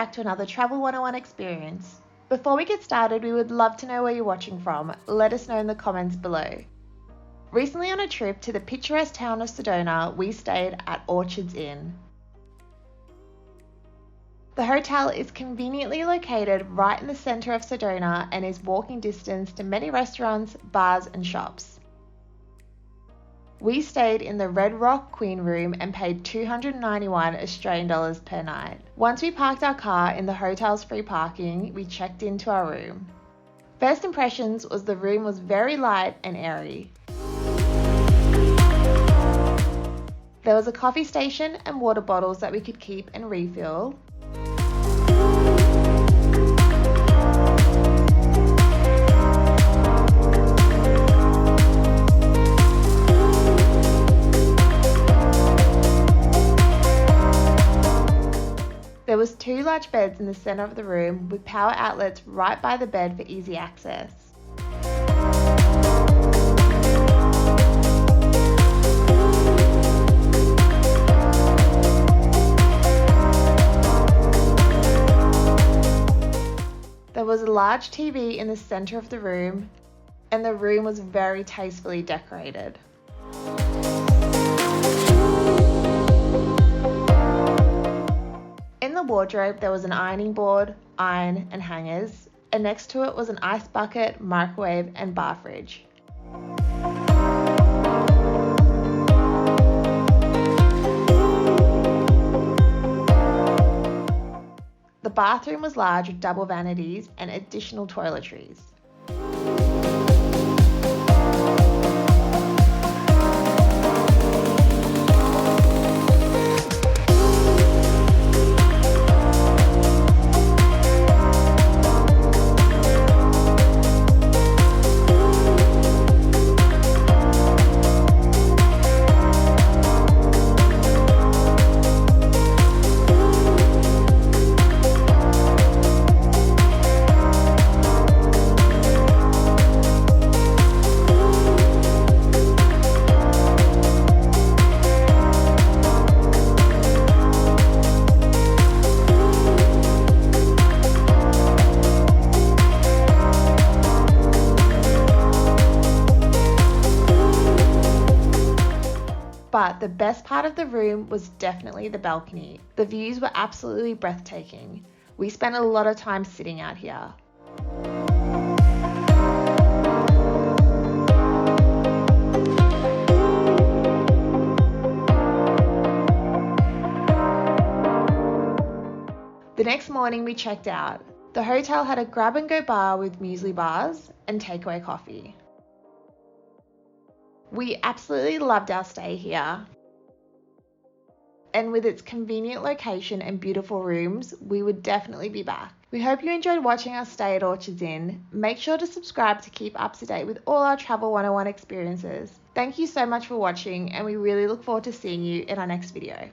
back to another Travel 101 experience. Before we get started, we would love to know where you're watching from. Let us know in the comments below. Recently on a trip to the picturesque town of Sedona, we stayed at Orchards Inn. The hotel is conveniently located right in the centre of Sedona and is walking distance to many restaurants, bars and shops. We stayed in the Red Rock Queen Room and paid 291 Australian dollars per night. Once we parked our car in the hotel's free parking, we checked into our room. First impressions was the room was very light and airy. There was a coffee station and water bottles that we could keep and refill. There was 2 large beds in the centre of the room with power outlets right by the bed for easy access. There was a large TV in the centre of the room, and the room was very tastefully decorated. In the wardrobe, there was an ironing board, iron and hangers, and next to it was an ice bucket, microwave and bar fridge. The bathroom was large with double vanities and additional toiletries. But the best part of the room was definitely the balcony. The views were absolutely breathtaking. We spent a lot of time sitting out here. The next morning we checked out. The hotel had a grab-and-go bar with muesli bars and takeaway coffee. We absolutely loved our stay here. And with its convenient location and beautiful rooms, we would definitely be back. We hope you enjoyed watching our stay at Orchards Inn. Make sure to subscribe to keep up to date with all our Travel 101 experiences. Thank you so much for watching, and we really look forward to seeing you in our next video.